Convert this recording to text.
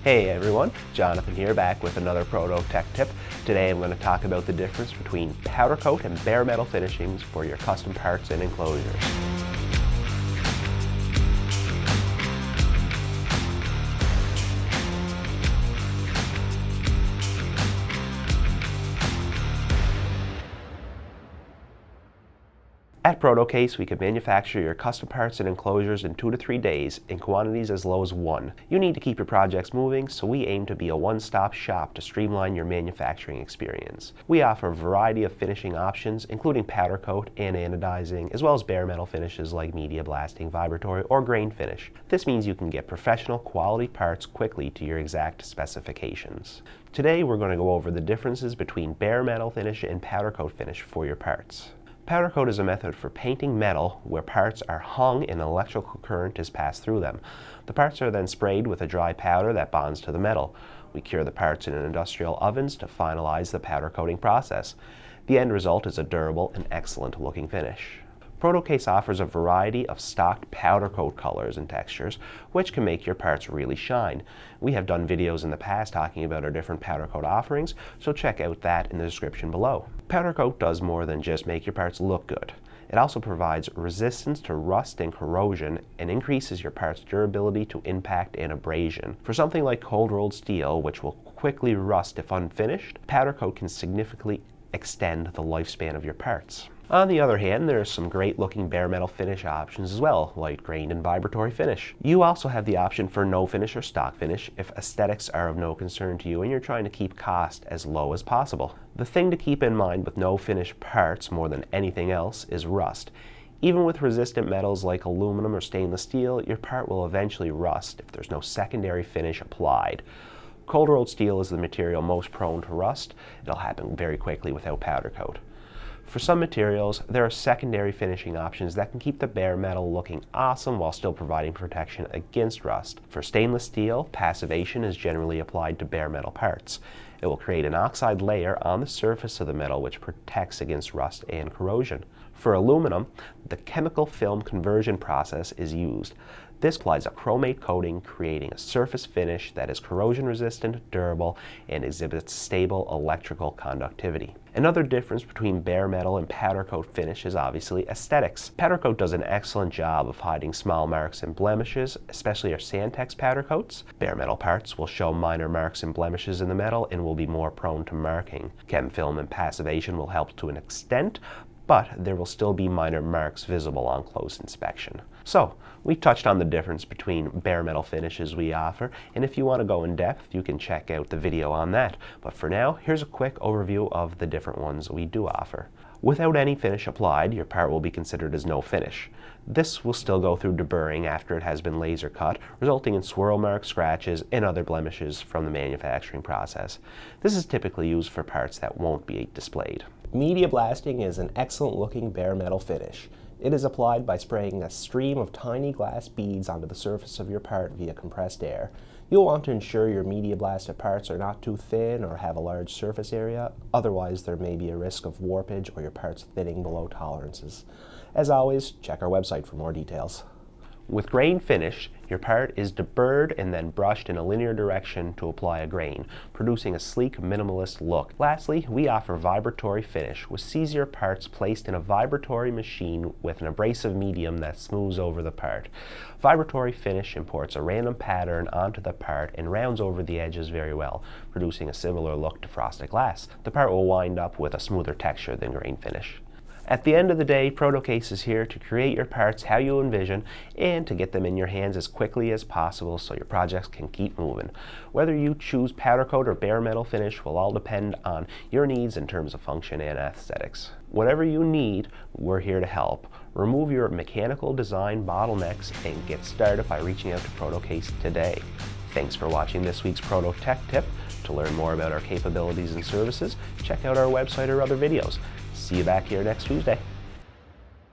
Hey everyone, Jonathan here, back with another Proto Tech Tip. Today I'm going to talk about the difference between powder coat and bare metal finishings for your custom parts and enclosures. At Protocase, we can manufacture your custom parts and enclosures in 2 to 3 days in quantities as low as 1. You need to keep your projects moving, so we aim to be a one-stop shop to streamline your manufacturing experience. We offer a variety of finishing options, including powder coat and anodizing, as well as bare metal finishes like media blasting, vibratory, or grain finish. This means you can get professional quality parts quickly to your exact specifications. Today, we're going to go over the differences between bare metal finish and powder coat finish for your parts. Powder coat is a method for painting metal where parts are hung and an electrical current is passed through them. The parts are then sprayed with a dry powder that bonds to the metal. We cure the parts in industrial ovens to finalize the powder coating process. The end result is a durable and excellent looking finish. Protocase offers a variety of stocked powder coat colors and textures, which can make your parts really shine. We have done videos in the past talking about our different powder coat offerings, so check out that in the description below. Powder coat does more than just make your parts look good. It also provides resistance to rust and corrosion and increases your parts' durability to impact and abrasion. For something like cold rolled steel, which will quickly rust if unfinished, powder coat can significantly extend the lifespan of your parts. On the other hand, there are some great looking bare metal finish options as well, like grain and vibratory finish. You also have the option for no finish or stock finish if aesthetics are of no concern to you and you're trying to keep cost as low as possible. The thing to keep in mind with no finish parts more than anything else is rust. Even with resistant metals like aluminum or stainless steel, your part will eventually rust if there's no secondary finish applied. Cold rolled steel is the material most prone to rust. It'll happen very quickly without powder coat. For some materials, there are secondary finishing options that can keep the bare metal looking awesome while still providing protection against rust. For stainless steel, passivation is generally applied to bare metal parts. It will create an oxide layer on the surface of the metal which protects against rust and corrosion. For aluminum, the chemical film conversion process is used. This applies a chromate coating, creating a surface finish that is corrosion resistant, durable, and exhibits stable electrical conductivity. Another difference between bare metal and powder coat finish is obviously aesthetics. Powder coat does an excellent job of hiding small marks and blemishes, especially our Sandtex powder coats. Bare metal parts will show minor marks and blemishes in the metal and will be more prone to marking. Chem film and passivation will help to an extent, but there will still be minor marks visible on close inspection. So, we touched on the difference between bare metal finishes we offer, and if you want to go in depth, you can check out the video on that. But for now, here's a quick overview of the different ones we do offer. Without any finish applied, your part will be considered as no finish. This will still go through deburring after it has been laser cut, resulting in swirl marks, scratches, and other blemishes from the manufacturing process. This is typically used for parts that won't be displayed. Media blasting is an excellent looking bare metal finish. It is applied by spraying a stream of tiny glass beads onto the surface of your part via compressed air. You'll want to ensure your media blasted parts are not too thin or have a large surface area, otherwise there may be a risk of warpage or your parts thinning below tolerances. As always, check our website for more details. With grain finish, your part is deburred and then brushed in a linear direction to apply a grain, producing a sleek, minimalist look. Lastly, we offer vibratory finish, which sees your parts placed in a vibratory machine with an abrasive medium that smooths over the part. Vibratory finish imports a random pattern onto the part and rounds over the edges very well, producing a similar look to frosted glass. The part will wind up with a smoother texture than grain finish. At the end of the day, Protocase is here to create your parts how you envision and to get them in your hands as quickly as possible so your projects can keep moving. Whether you choose powder coat or bare metal finish will all depend on your needs in terms of function and aesthetics. Whatever you need, we're here to help. Remove your mechanical design bottlenecks and get started by reaching out to Protocase today. Thanks for watching this week's Proto Tech Tip. To learn more about our capabilities and services, check out our website or other videos. See you back here next Tuesday.